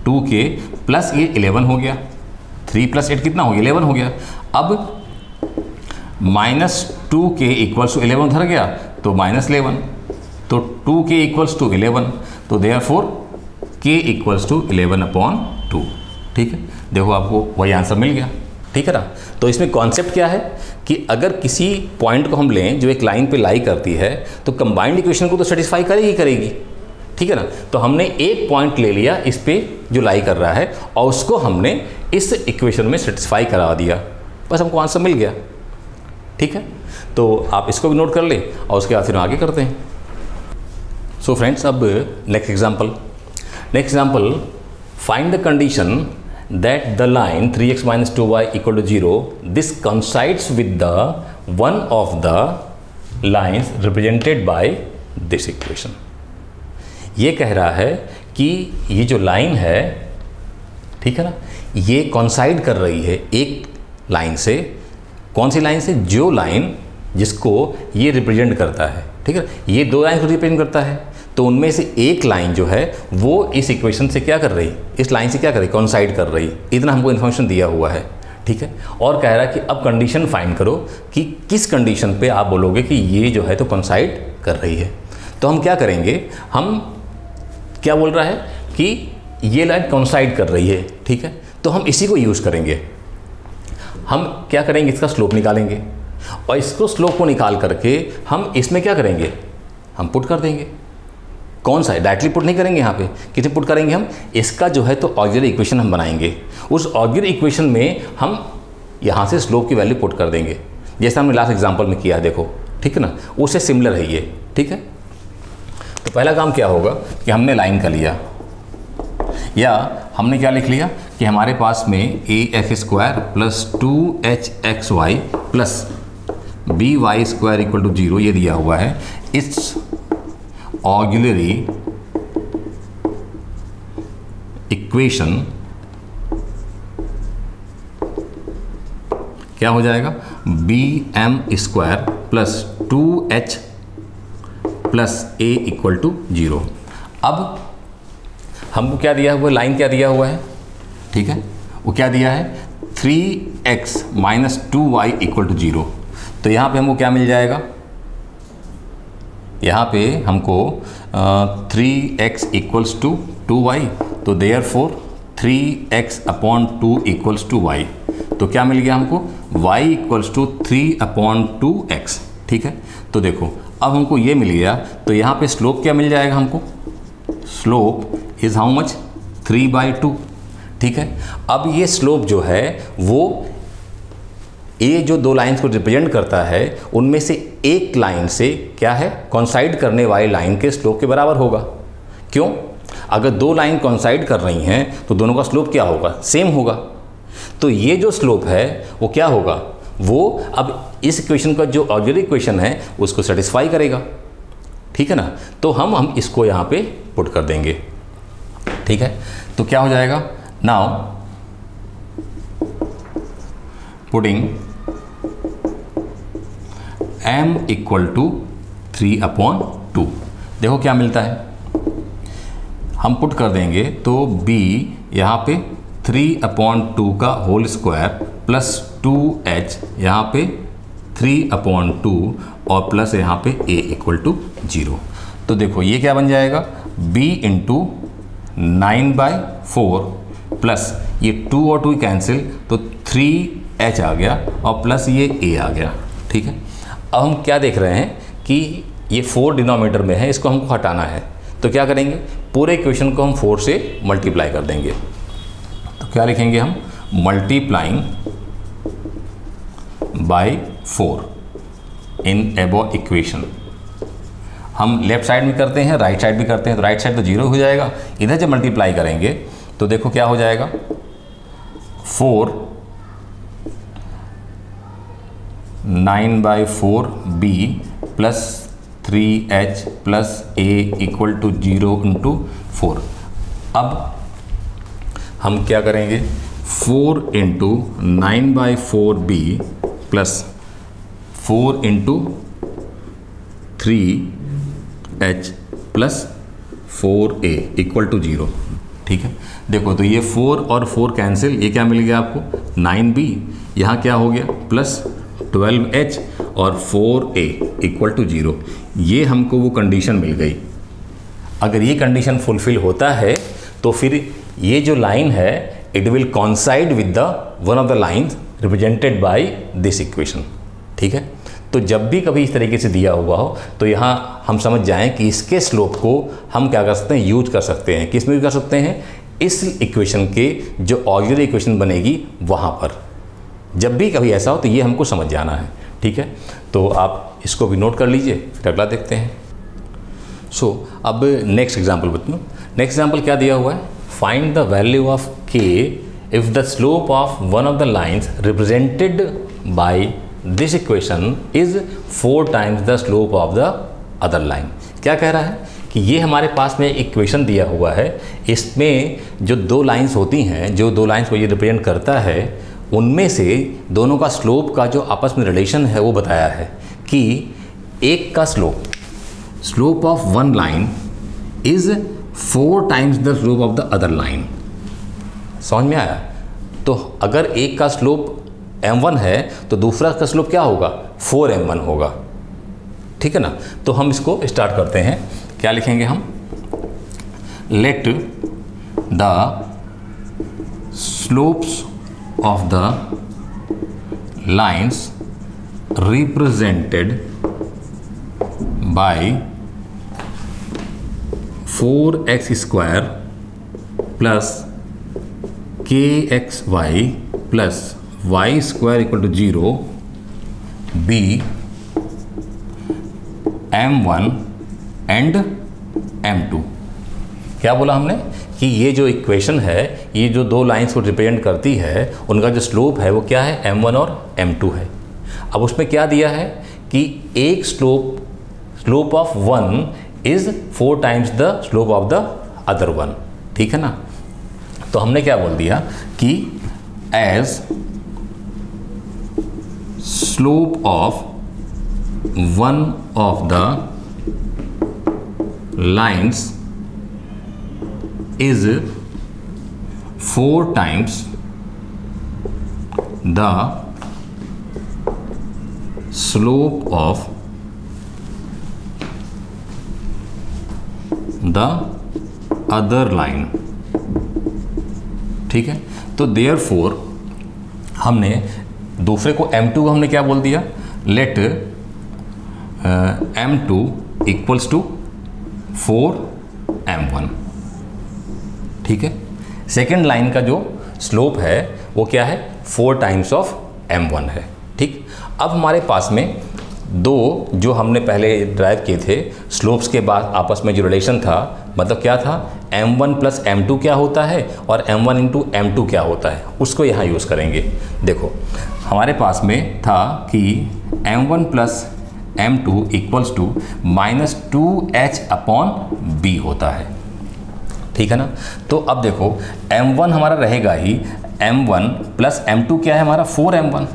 2k प्लस ये 11 हो गया, 3 + 8 कितना हो गया 11 हो गया। अब -2k = 11 उधर गया तो -11, तो 2k = 11, तो देयरफॉर k = 11/2। ठीक है, देखो आपको वही आंसर मिल गया। ठीक है ना, तो इसमें कॉन्सेप्ट क्या है कि अगर किसी पॉइंट को हम लें जो एक लाइन पे लाई करती है, तो कंबाइंड इक्वेशन को तो सेटिस्फाई करेगी। ठीक है ना, तो हमने एक पॉइंट ले लिया इस पे जो लाई कर रहा है, और उसको हमने इस इक्वेशन में सेटिस्फाई करा दिया, बस हमको आंसर मिल गया। ठीक है, तो आप इसको भी नोट कर लें और उसके बाद फिर आगे करते हैं। सो फ्रेंड्स, अब next example, find the condition that the line 3x - 2y = 0, this coincides with the one of the lines represented by this equation। ये कह रहा है कि ये जो लाइन है, ठीक है ना, ये कॉन्साइड कर रही है एक लाइन से। कौन सी लाइन से, जो लाइन जिसको ये रिप्रेजेंट करता है। ठीक है, ये दो लाइन को रिप्रेजेंट करता है, तो उनमें से एक लाइन जो है वो इस इक्वेशन से क्या कर रही, इस लाइन से क्या कर रही, कॉन्साइड कर रही। इतना हमको इन्फॉर्मेशन दिया हुआ है। ठीक है, और कह रहा है कि अब कंडीशन फाइंड करो कि किस कंडीशन पे आप बोलोगे कि ये जो है तो कॉन्साइड कर रही है। तो हम क्या करेंगे, हम क्या बोल रहा है कि ये लाइन कॉन्साइड कर रही है। ठीक है, तो हम इसी को यूज़ करेंगे। हम क्या करेंगे, इसका स्लोप निकालेंगे, और इसको स्लोप को निकाल करके हम इसमें क्या करेंगे, हम पुट कर देंगे। कौन सा है, डायरेक्टली पुट नहीं करेंगे, यहाँ पे किसे पुट करेंगे, हम इसका जो है तो ऑक्सिलरी इक्वेशन हम बनाएंगे। उस ऑक्सिलरी इक्वेशन में हम यहाँ से स्लोप की वैल्यू पुट कर देंगे, जैसे हमने लास्ट एग्जांपल में किया है। देखो, ठीक है ना, उससे सिमिलर है ये। ठीक है, तो पहला काम क्या होगा कि हमने लाइन का लिया, या हमने क्या लिख लिया कि हमारे पास में ax² + 2hxy + b y square equal to 0 ये दिया हुआ है। इट्स ऑक्सिलरी इक्वेशन क्या हो जाएगा, b m square plus 2h प्लस ए इक्वल टू 0। अब हमको क्या दिया हुआ है, लाइन क्या दिया हुआ है, ठीक है, वो क्या दिया है 3x minus 2y equal to 0। तो यहाँ पे हमको क्या मिल जाएगा, यहाँ पे हमको 3x इक्वल्स टू 2y, तो therefore 3x upon 2 equals to y। तो क्या मिल गया हमको, y equals to 3 upon 2x, ठीक है। तो देखो अब हमको ये मिल गया, तो यहाँ पे स्लोप क्या मिल जाएगा हमको, स्लोप इज हाउ मच 3/2, ठीक है। अब ये स्लोप जो है वो ये जो दो लाइंस को रिप्रेजेंट करता है उनमें से एक लाइन से क्या है, कॉन्साइड करने वाली लाइन के स्लोप के बराबर होगा। क्यों, अगर दो लाइन कॉन्साइड कर रही हैं तो दोनों का स्लोप क्या होगा, सेम होगा। तो ये जो स्लोप है वो क्या होगा, वो अब इस इक्वेशन का जो ऑक्सिलरी इक्वेशन है उसको सेटिस्फाई करेगा, ठीक है ना। तो हम इसको यहाँ पे पुट कर देंगे, ठीक है। तो क्या हो जाएगा, now putting m equal to 3/2, देखो क्या मिलता है, हम पुट कर देंगे तो b यहाँ पे 3/2 का होल स्क्वायर प्लस 2h यहाँ पे 3/2 और प्लस यहाँ पे a इक्वल टू 0। तो देखो ये क्या बन जाएगा, b इंटू 9/4 प्लस ये 2 और 2 कैंसिल तो 3h आ गया और प्लस ये a आ गया, ठीक है। अब हम क्या देख रहे हैं कि ये 4 डिनोमिनेटर में है, इसको हमको हटाना है। तो क्या करेंगे, पूरे इक्वेशन को हम 4 से मल्टीप्लाई कर देंगे। तो क्या लिखेंगे हम, multiplying by 4 in above equation. हम लेफ्ट साइड में करते हैं, राइट साइड भी करते हैं। तो राइट साइड तो 0 हो जाएगा, इधर जब मल्टीप्लाई करेंगे तो देखो क्या हो जाएगा, 4 9/4 b plus 3h plus a equal to 0 into 4। अब हम क्या करेंगे, 4 into 9/4 b plus 4 into 3h plus 4a equal to 0, ठीक है। देखो तो ये 4 और 4 कैंसिल, ये क्या मिल गया आपको 9b, यहाँ क्या हो गया प्लस 12h और 4a इक्वल टू 0। ये हमको वो कंडीशन मिल गई। अगर ये कंडीशन फुलफिल होता है तो फिर ये जो लाइन है it will कॉन्साइड with the one of the lines represented by this equation, ठीक है। तो जब भी कभी इस तरीके से दिया हुआ हो तो यहाँ हम समझ जाएं कि इसके स्लोप को हम क्या कर सकते हैं, यूज कर सकते हैं। किस में यूज कर सकते हैं, इस इक्वेशन के जो ऑक्सिलरी इक्वेशन बनेगी वहाँ पर। जब भी कभी ऐसा हो तो ये हमको समझ जाना है, ठीक है। तो आप इसको भी नोट कर लीजिए, फिर अगला देखते हैं। अब नेक्स्ट एग्जाम्पल बताऊँ। नेक्स्ट एग्जाम्पल क्या दिया हुआ है, find the value of k if the slope of one of the lines represented by this equation is 4 times the slope of the other line. क्या कह रहा है कि ये हमारे पास में इक्वेशन दिया हुआ है, इसमें जो दो लाइन्स होती हैं, जो दो लाइन्स को ये रिप्रेजेंट करता है, उनमें से दोनों का स्लोप का जो आपस में रिलेशन है वो बताया है कि एक का slope of one line is 4 times the slope of the other line. समझ में आया। तो अगर एक का स्लोप m1 है तो दूसरा का स्लोप क्या होगा, 4m1 होगा, ठीक है ना। तो हम इसको स्टार्ट करते हैं। क्या लिखेंगे हम, let the slopes of the lines represented by 4x square plus kxy plus y square equal to 0 be m1 and m2। क्या बोला हमने कि ये जो इक्वेशन है, ये जो दो लाइंस को रिप्रेजेंट करती है, उनका जो स्लोप है वो क्या है, m1 और m2 है। अब उसमें क्या दिया है कि एक slope of one is 4 times the slope of the other one, ठीक है ना। तो हमने क्या बोल दिया कि as slope of one of the lines is 4 times the slope of the other line, ठीक है। तो therefore हमने दूसरे को M2 को हमने क्या बोल दिया, late M2 equals to 4M1, ठीक है। सेकेंड लाइन का जो स्लोप है वो क्या है, 4 टाइम्स ऑफ M1 है, ठीक। अब हमारे पास में दो जो हमने पहले ड्राइव किए थे स्लोप्स के बाद आपस में जो रिलेशन था, मतलब क्या था, M1 प्लस M2 क्या होता है और M1 इंटू M2 क्या होता है, उसको यहाँ यूज़ करेंगे। देखो हमारे पास में था कि M1 प्लस M2 equals to -2H upon B होता है, ठीक है ना। तो अब देखो M1 हमारा रहेगा ही, M1 प्लस M2 क्या है हमारा 4M1,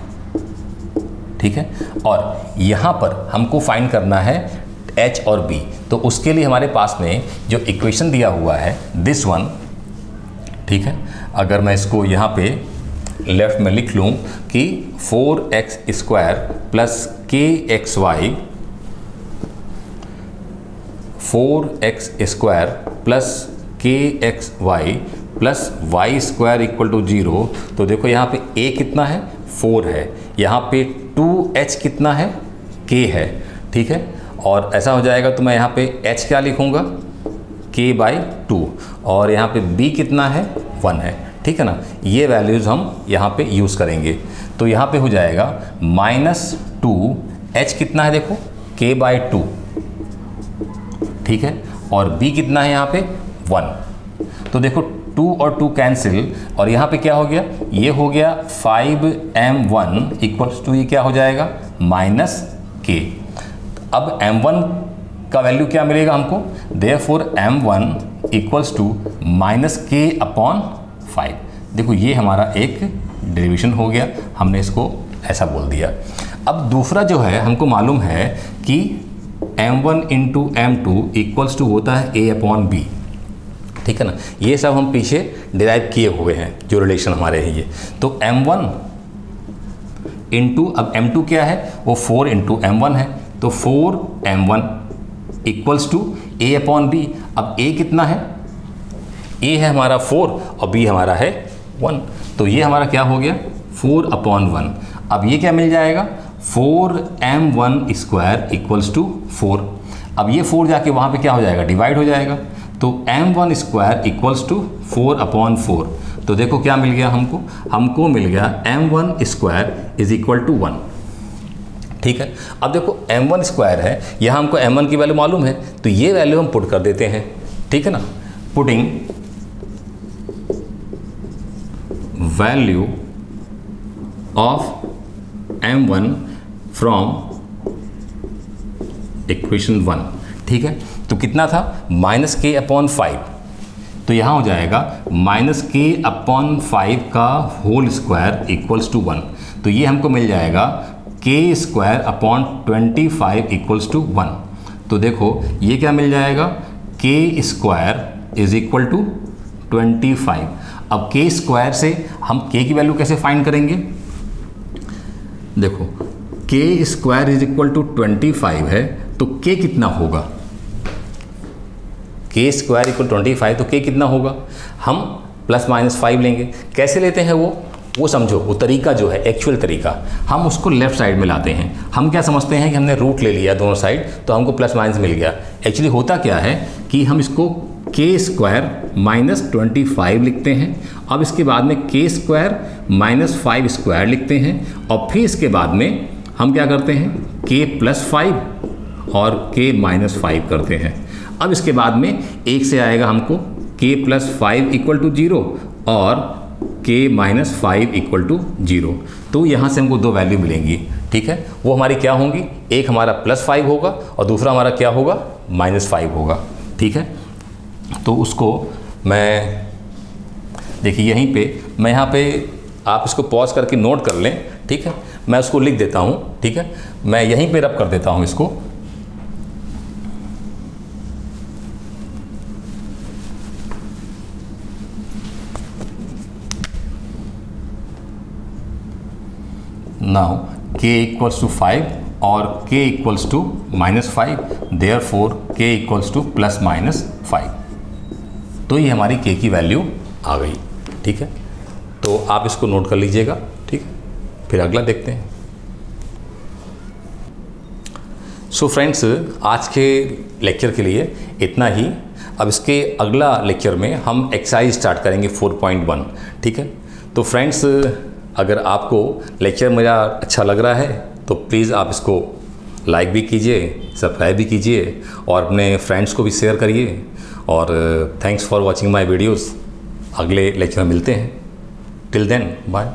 ठीक है। और यहाँ पर हमको फाइंड करना है H और B, तो उसके लिए हमारे पास में जो इक्वेशन दिया हुआ है दिस वन, ठीक है। अगर मैं इसको यहाँ पे लेफ्ट में लिख लूँ कि 4x² plus kxy 4x² plus kxy प्लस y² इक्वल टू 0, तो देखो यहाँ पे a कितना है 4 है, यहाँ पे 2h कितना है k है, ठीक है। और ऐसा हो जाएगा तो मैं यहाँ पे h क्या लिखूँगा k/2 और यहाँ पे b कितना है 1 है, ठीक है ना। ये वैल्यूज़ हम यहाँ पे यूज़ करेंगे, तो यहाँ पे हो जाएगा -2h कितना है देखो k/2, ठीक है, और b कितना है यहाँ पे 1। तो देखो 2 और 2 कैंसिल और यहाँ पे क्या हो गया, ये हो गया 5m1 इक्वल्स टू ये क्या हो जाएगा -k। अब m1 का वैल्यू क्या मिलेगा हमको, therefore m1 equals to -k upon 5। देखो ये हमारा एक डेरिवेशन हो गया, हमने इसको ऐसा बोल दिया। अब दूसरा जो है हमको मालूम है कि m1 into m2 equals to होता है a अपॉन b, ठीक है ना। ये सब हम पीछे डिराइव किए हुए हैं जो रिलेशन हमारे हैं ये। तो m1 इंटू, अब m2 क्या है वो 4 इंटू m1 है, तो 4m1 equals to a upon b। अब a कितना है, a है हमारा 4 और b हमारा है 1, तो ये हमारा क्या हो गया 4/1। अब ये क्या मिल जाएगा 4m1² इक्वल्स टू 4। अब ये 4 जाके वहाँ पे क्या हो जाएगा, डिवाइड हो जाएगा, तो m1² इक्वल्स टू 4/4। तो देखो क्या मिल गया हमको मिल गया m1² इज इक्वल टू 1, ठीक है। अब देखो m1² है, यहाँ हमको m1 की वैल्यू मालूम है, तो ये वैल्यू हम पुट कर देते हैं, ठीक है ना। Putting value of m1 from equation 1, ठीक है। तो कितना था -k/5, तो यहाँ हो जाएगा -k/5 का होल स्क्वायर इक्वल्स टू 1, तो ये हमको मिल जाएगा k² इक्वल्स टू 1। तो देखो ये क्या मिल जाएगा k² इज इक्वल टू 25। अब k² से हम k की वैल्यू कैसे फाइंड करेंगे, देखो k² इज इक्वल टू 25 है, तो k कितना होगा, k² इक्वल 25, तो k कितना होगा, हम ±5 लेंगे। कैसे लेते हैं वो समझो, वो तरीका जो है एक्चुअल तरीका, हम उसको लेफ्ट साइड में लाते हैं। हम क्या समझते हैं कि हमने रूट ले लिया दोनों साइड तो हमको ± मिल गया। एक्चुअली होता क्या है कि हम इसको k² -25 लिखते हैं, अब इसके बाद में k² -5² लिखते हैं, और फिर इसके बाद में हम क्या करते हैं k+5 और k -5 करते हैं। अब इसके बाद में एक से आएगा हमको k+5 इक्वल टू 0 और k -5 इक्वल टू 0, तो यहाँ से हमको दो वैल्यू मिलेंगी, ठीक है, वो हमारी क्या होंगी, एक हमारा +5 होगा और दूसरा हमारा क्या होगा, -5 होगा। ठीक है, तो उसको मैं देखिए यहीं पे मैं यहाँ पे आप इसको पॉज करके नोट कर लें। ठीक है, मैं उसको लिख देता हूँ। ठीक है, मैं यहीं पे रब कर देता हूँ इसको। नाउ k इक्वल्स टू 5 और k equals to -5, therefore k equals to +-5। तो ये हमारी k की वैल्यू आ गई। ठीक है, तो आप इसको नोट कर लीजिएगा। ठीक है, फिर अगला देखते हैं। सो फ्रेंड्स, आज के लेक्चर के लिए इतना ही। अब इसके अगला लेक्चर में हम एक्सरसाइज स्टार्ट करेंगे 4.1। ठीक है, तो फ्रेंड्स अगर आपको लेक्चर मेरा अच्छा लग रहा है तो प्लीज़ आप इसको लाइक भी कीजिए, सब्सक्राइब भी कीजिए और अपने फ्रेंड्स को भी शेयर करिए। और thanks for watching my videos. अगले लेक्चर में मिलते हैं। Till then bye.